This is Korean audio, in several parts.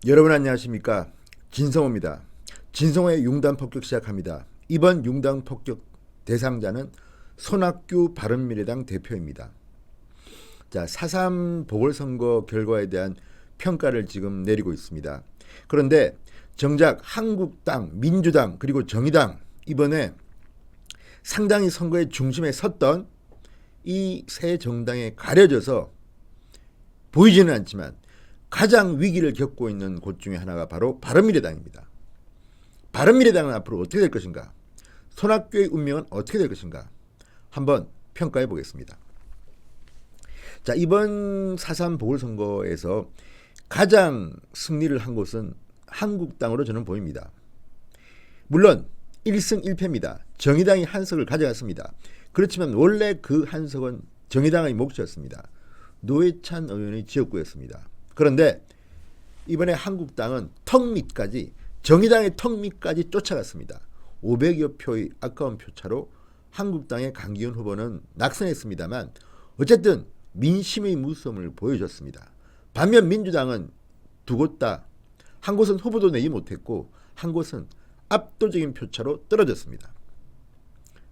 여러분 안녕하십니까? 진성호입니다. 진성호의 융단 폭격 시작합니다. 이번 융단 폭격 대상자는 손학규 바른미래당 대표입니다. 자, 4.3 보궐선거 결과에 대한 평가를 지금 내리고 있습니다. 그런데 정작 한국당, 민주당 그리고 정의당 이번에 상당히 선거의 중심에 섰던 이 세 정당에 가려져서 보이지는 않지만 가장 위기를 겪고 있는 곳 중에 하나가 바로 바른미래당입니다. 바른미래당은 앞으로 어떻게 될 것인가? 손학규의 운명은 어떻게 될 것인가? 한번 평가해 보겠습니다. 자, 이번 4.3 보궐선거에서 가장 승리를 한 곳은 한국당으로 저는 보입니다. 물론 1승 1패입니다. 정의당이 한 석을 가져갔습니다. 그렇지만 원래 그 한 석은 정의당의 몫이었습니다. 노회찬 의원의 지역구였습니다. 그런데 이번에 한국당은 턱 밑까지, 정의당의 턱 밑까지 쫓아갔습니다. 500여 표의 아까운 표차로 한국당의 강기훈 후보는 낙선했습니다만 어쨌든 민심의 무서움을 보여줬습니다. 반면 민주당은 두 곳 다, 한 곳은 후보도 내지 못했고 한 곳은 압도적인 표차로 떨어졌습니다.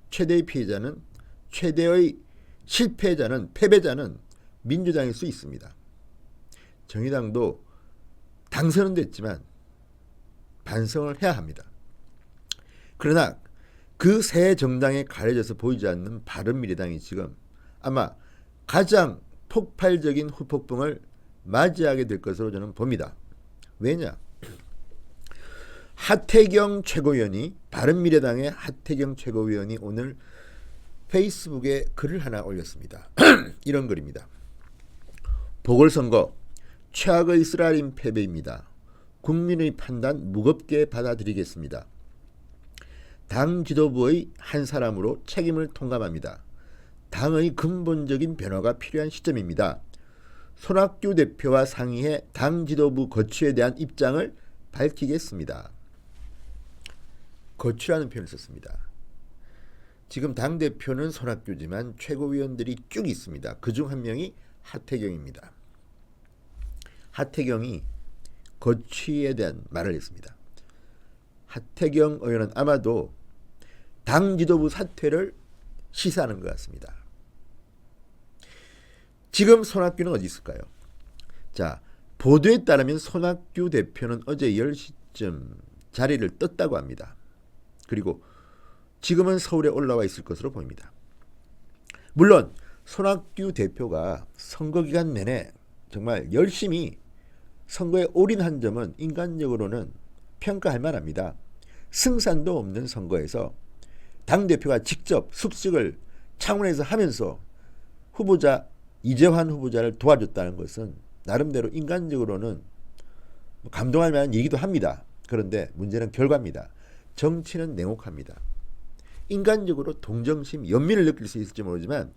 최대의 피해자는, 최대의 실패자는, 패배자는 민주당일 수 있습니다. 정의당도 당선은 됐지만 반성을 해야 합니다. 그러나 그 세 정당에 가려져서 보이지 않는 바른미래당이 지금 아마 가장 폭발적인 후폭풍을 맞이하게 될 것으로 저는 봅니다. 왜냐? 하태경 최고위원이, 바른미래당의 하태경 최고위원이 오늘 페이스북에 글을 하나 올렸습니다. 이런 글입니다. 보궐선거 최악의 쓰라린 패배입니다. 국민의 판단 무겁게 받아들이겠습니다. 당 지도부의 한 사람으로 책임을 통감합니다. 당의 근본적인 변화가 필요한 시점입니다. 손학규 대표와 상의해 당 지도부 거취에 대한 입장을 밝히겠습니다. 거취라는 표현을 썼습니다. 지금 당대표는 손학규지만 최고위원들이 쭉 있습니다. 그중 한 명이 하태경입니다. 하태경이 거취에 대한 말을 했습니다. 하태경 의원은 아마도 당 지도부 사퇴를 시사하는 것 같습니다. 지금 손학규는 어디 있을까요? 자, 보도에 따르면 손학규 대표는 어제 10시쯤 자리를 떴다고 합니다. 그리고 지금은 서울에 올라와 있을 것으로 보입니다. 물론 손학규 대표가 선거 기간 내내 정말 열심히 선거에 올인한 점은 인간적으로는 평가할 만합니다. 승산도 없는 선거에서 당대표가 직접 숙식을 창원에서 하면서 후보자 이재환 후보자를 도와줬다는 것은 나름대로 인간적으로는 감동할 만한 얘기도 합니다. 그런데 문제는 결과입니다. 정치는 냉혹합니다. 인간적으로 동정심, 연민을 느낄 수 있을지 모르지만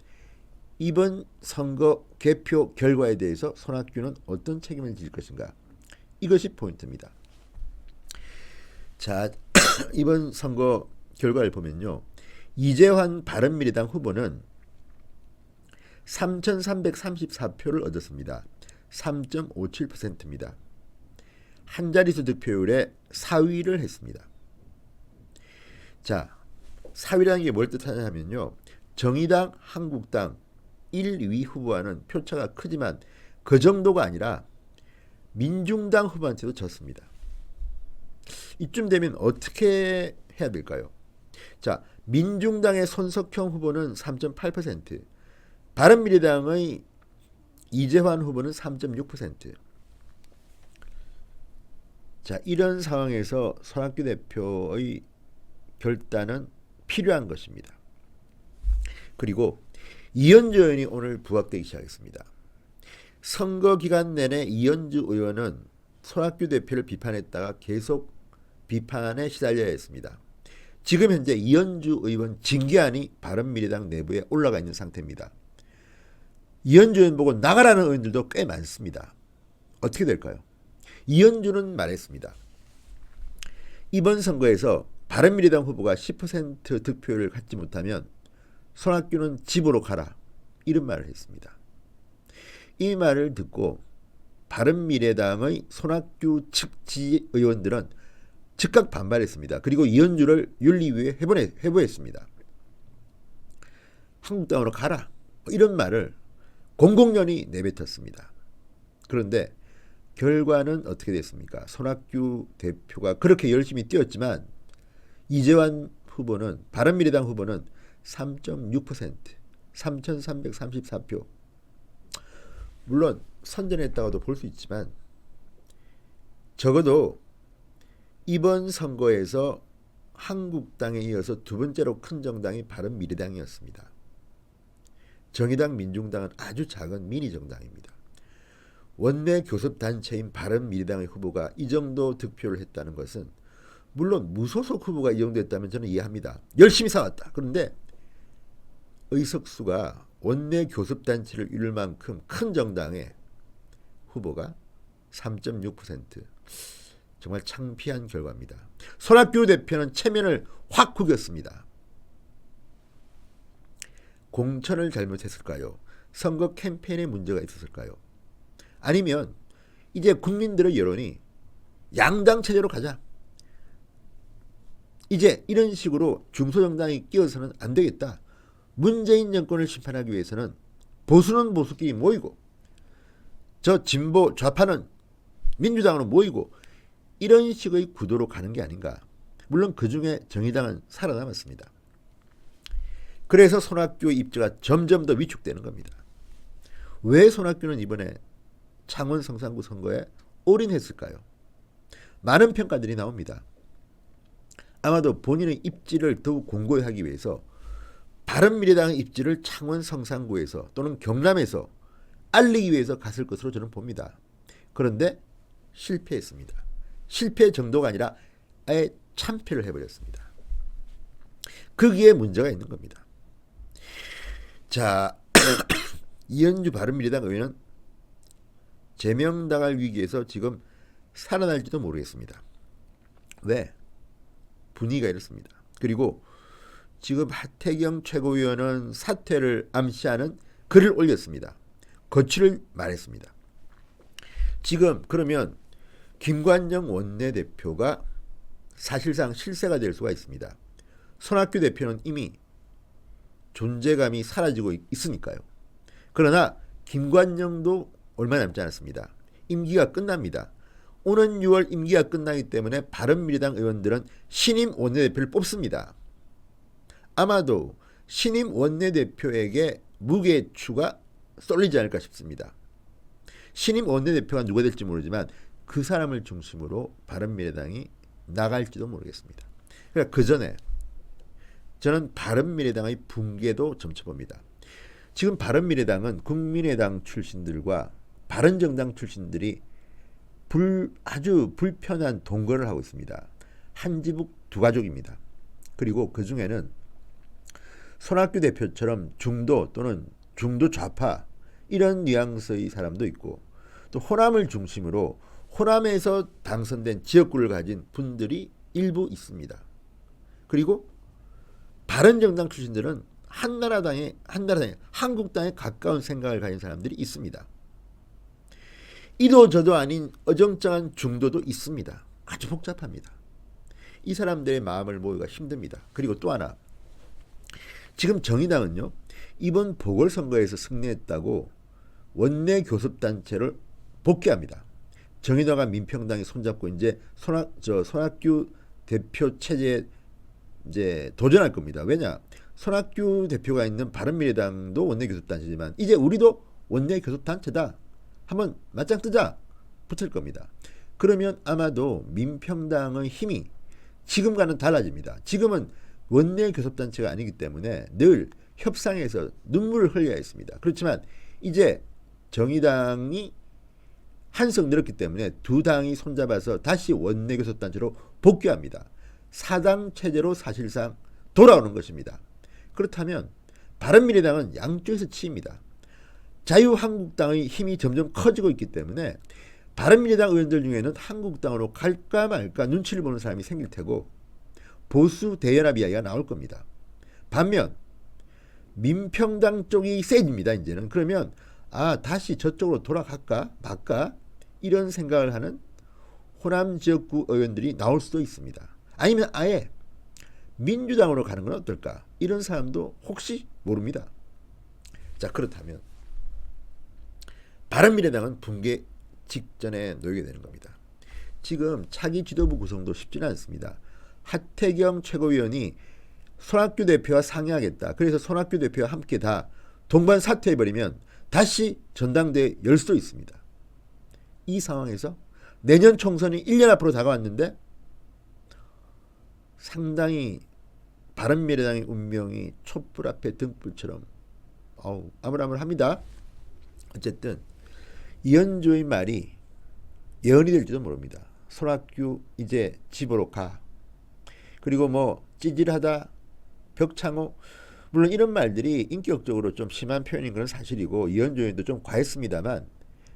이번 선거 개표 결과에 대해서 손학규는 어떤 책임을 질 것인가? 이것이 포인트입니다. 자, 이번 선거 결과를 보면요. 이재환 바른미래당 후보는 3,334표를 얻었습니다. 3.57%입니다. 한자리수 득표율에 4위를 했습니다. 자, 4위라는 게 뭘 뜻하냐면요. 정의당, 한국당 1, 2위 후보와는 표차가 크지만 그 정도가 아니라 민중당 후보한테도 졌습니다. 이쯤 되면 어떻게 해야 될까요? 자, 민중당의 손석형 후보는 3.8%, 바른미래당의 이재환 후보는 3.6%. 자, 이런 상황에서 손학규 대표의 결단은 필요한 것입니다. 그리고 이현주 의원이 오늘 부각되기 시작했습니다. 선거 기간 내내 이현주 의원은 손학규 대표를 비판했다가 계속 비판에 시달려야 했습니다. 지금 현재 이현주 의원 징계안이 바른미래당 내부에 올라가 있는 상태입니다. 이현주 의원 보고 나가라는 의원들도 꽤 많습니다. 어떻게 될까요? 이현주는 말했습니다. 이번 선거에서 바른미래당 후보가 10% 득표율을 갖지 못하면 손학규는 집으로 가라, 이런 말을 했습니다. 이 말을 듣고 바른미래당의 손학규 측 지의원들은 즉각 반발했습니다. 그리고 이현주를 윤리위에 회부했습니다. 한국당으로 가라, 이런 말을 공공연히 내뱉었습니다. 그런데 결과는 어떻게 됐습니까? 손학규 대표가 그렇게 열심히 뛰었지만 이재환 후보는, 바른미래당 후보는 3.6%, 3,334표. 물론 선전했다고도 볼 수 있지만 적어도 이번 선거에서 한국당에 이어서 두 번째로 큰 정당이 바른미래당이었습니다. 정의당, 민중당은 아주 작은 미니 정당입니다. 원내 교섭단체인 바른미래당의 후보가 이 정도 득표를 했다는 것은, 물론 무소속 후보가 이 정도 했다면 저는 이해합니다. 열심히 싸웠다. 그런데 의석수가 원내 교섭단체를 이룰 만큼 큰 정당의 후보가 3.6%. 정말 창피한 결과입니다. 손학규 대표는 체면을 확 구겼습니다. 공천을 잘못했을까요? 선거 캠페인에 문제가 있었을까요? 아니면 이제 국민들의 여론이 양당 체제로 가자, 이제 이런 식으로 중소정당이 끼어서는 안 되겠다, 문재인 정권을 심판하기 위해서는 보수는 보수끼리 모이고 저 진보 좌파는 민주당으로 모이고 이런 식의 구도로 가는 게 아닌가. 물론 그중에 정의당은 살아남았습니다. 그래서 손학규 입지가 점점 더 위축되는 겁니다. 왜 손학규는 이번에 창원 성산구 선거에 올인했을까요? 많은 평가들이 나옵니다. 아마도 본인의 입지를 더욱 공고히 하기 위해서 바른미래당의 입지를 창원 성산구에서 또는 경남에서 알리기 위해서 갔을 것으로 저는 봅니다. 그런데 실패했습니다. 실패 정도가 아니라 아예 참패를 해버렸습니다. 거기에 문제가 있는 겁니다. 자, 이현주 바른미래당 의원은 제명당할 위기에서 지금 살아날지도 모르겠습니다. 왜? 분위기가 이렇습니다. 그리고 지금 하태경 최고위원은 사퇴를 암시하는 글을 올렸습니다. 거취를 말했습니다. 지금 그러면 김관영 원내대표가 사실상 실세가 될 수가 있습니다. 손학규 대표는 이미 존재감이 사라지고 있으니까요. 그러나 김관영도 얼마 남지 않았습니다. 임기가 끝납니다. 오는 6월 임기가 끝나기 때문에 바른미래당 의원들은 신임 원내대표를 뽑습니다. 아마도 신임 원내대표에게 무게추가 쏠리지 않을까 싶습니다. 신임 원내대표가 누가 될지 모르지만 그 사람을 중심으로 바른미래당이 나갈지도 모르겠습니다. 그러니까 그 전에 저는 바른미래당의 붕괴도 점쳐봅니다. 지금 바른미래당은 국민의당 출신들과 바른정당 출신들이 아주 불편한 동거를 하고 있습니다. 한지북 두 가족입니다. 그리고 그 중에는 손학규 대표처럼 중도 또는 중도 좌파 이런 뉘앙스의 사람도 있고, 또 호남을 중심으로 호남에서 당선된 지역구를 가진 분들이 일부 있습니다. 그리고 바른정당 출신들은 한나라당에 한국당에 가까운 생각을 가진 사람들이 있습니다. 이도 저도 아닌 어정쩡한 중도도 있습니다. 아주 복잡합니다. 이 사람들의 마음을 모으기가 힘듭니다. 그리고 또 하나, 지금 정의당은요, 이번 보궐선거에서 승리했다고 원내 교섭단체를 복귀합니다. 정의당과 민평당이 손잡고 이제 손학규 대표 체제에 이제 도전할 겁니다. 왜냐? 손학규 대표가 있는 바른미래당도 원내 교섭단체지만 이제 우리도 원내 교섭단체다, 한번 맞짱 뜨자, 붙을 겁니다. 그러면 아마도 민평당의 힘이 지금과는 달라집니다. 지금은 원내 교섭단체가 아니기 때문에 늘 협상에서 눈물을 흘려야 했습니다. 그렇지만 이제 정의당이 한석 늘었기 때문에 두 당이 손잡아서 다시 원내 교섭단체로 복귀합니다. 사당 체제로 사실상 돌아오는 것입니다. 그렇다면 바른미래당은 양쪽에서 치입니다. 자유한국당의 힘이 점점 커지고 있기 때문에 바른미래당 의원들 중에는 한국당으로 갈까 말까 눈치를 보는 사람이 생길 테고 보수 대연합 이야기가 나올 겁니다. 반면 민평당 쪽이 세집니다. 이제는. 그러면 다시 저쪽으로 돌아갈까 말까, 이런 생각을 하는 호남 지역구 의원들이 나올 수도 있습니다. 아니면 아예 민주당으로 가는 건 어떨까? 이런 사람도 혹시 모릅니다. 자, 그렇다면 바른미래당은 붕괴 직전에 놓이게 되는 겁니다. 지금 차기 지도부 구성도 쉽지는 않습니다. 하태경 최고위원이 손학규 대표와 상의하겠다. 그래서 손학규 대표와 함께 다 동반 사퇴해버리면 다시 전당대회 열 수도 있습니다. 이 상황에서 내년 총선이 1년 앞으로 다가왔는데 상당히 바른미래당의 운명이 촛불 앞에 등불처럼 아물아물합니다. 어쨌든 이현주의 말이 예언이 될지도 모릅니다. 손학규 이제 집으로 가. 그리고 뭐 찌질하다, 벽창호, 물론 이런 말들이 인격적으로 좀 심한 표현인 건 사실이고 이현주 의원도 좀 과했습니다만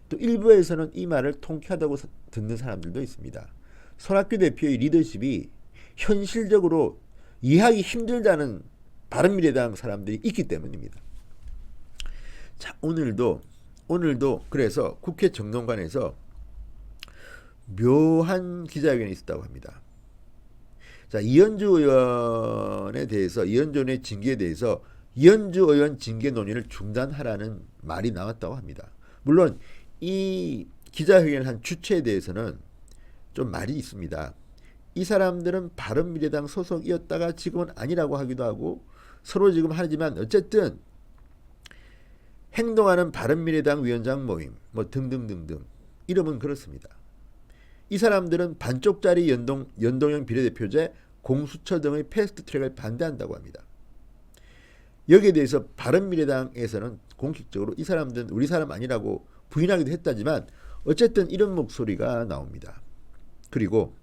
또 일부에서는 이 말을 통쾌하다고 듣는 사람들도 있습니다. 손학규 대표의 리더십이 현실적으로 이해하기 힘들다는 바른미래당 사람들이 있기 때문입니다. 자, 오늘도 그래서 국회 정론관에서 묘한 기자회견이 있었다고 합니다. 자, 이현주 의원에 대해서, 이현주 의원의 징계에 대해서 이현주 의원 징계 논의를 중단하라는 말이 나왔다고 합니다. 물론 이 기자회견을 한 주체에 대해서는 좀 말이 있습니다. 이 사람들은 바른미래당 소속이었다가 지금은 아니라고 하기도 하고 서로 지금 하지만 어쨌든 행동하는 바른미래당 위원장 모임 뭐 등등등등 이름은 그렇습니다. 이 사람들은 반쪽짜리 연동형 비례대표제 공수처 등의 패스트트랙을 반대한다고 합니다. 여기에 대해서 바른미래당에서는 공식적으로 이 사람들은 우리 사람 아니라고 부인하기도 했다지만 어쨌든 이런 목소리가 나옵니다. 그리고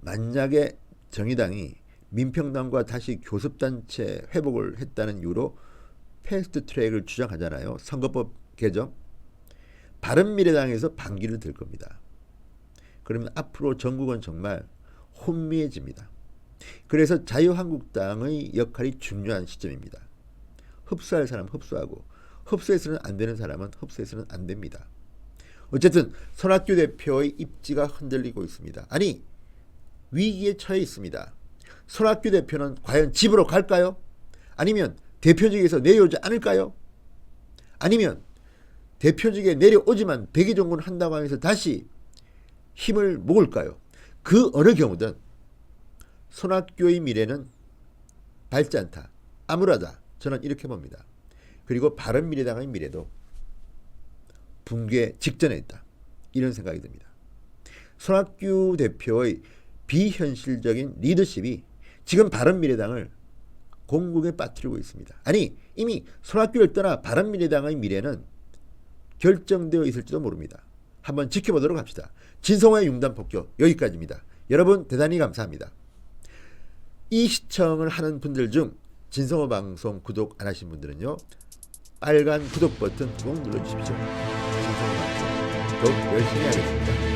만약에 정의당이 민평당과 다시 교섭단체 회복을 했다는 이유로 패스트트랙을 주장하잖아요. 선거법 개정. 바른미래당에서 반기를 들 겁니다. 그러면 앞으로 전국은 정말 혼미해집니다. 그래서 자유한국당의 역할이 중요한 시점입니다. 흡수할 사람 흡수하고 흡수해서는 안 되는 사람은 흡수해서는 안 됩니다. 어쨌든 손학규 대표의 입지가 흔들리고 있습니다. 아니, 위기에 처해 있습니다. 손학규 대표는 과연 집으로 갈까요? 아니면 대표직에서 내려오지 않을까요? 아니면 대표직에 내려오지만 백의종군 한다고 하면서 다시 힘을 모을까요? 그 어느 경우든 손학규의 미래는 밝지 않다, 암울하다, 저는 이렇게 봅니다. 그리고 바른미래당의 미래도 붕괴 직전에 있다, 이런 생각이 듭니다. 손학규 대표의 비현실적인 리더십이 지금 바른미래당을 공국에 빠뜨리고 있습니다. 아니, 이미 손학규를 떠나 바른미래당의 미래는 결정되어 있을지도 모릅니다. 한번 지켜보도록 합시다. 진성호의 융단폭격 여기까지입니다. 여러분 대단히 감사합니다. 이 시청을 하는 분들 중 진성호 방송 구독 안 하신 분들은요, 빨간 구독 버튼 꼭 눌러주십시오. 진성호 방송 더욱 열심히 하겠습니다.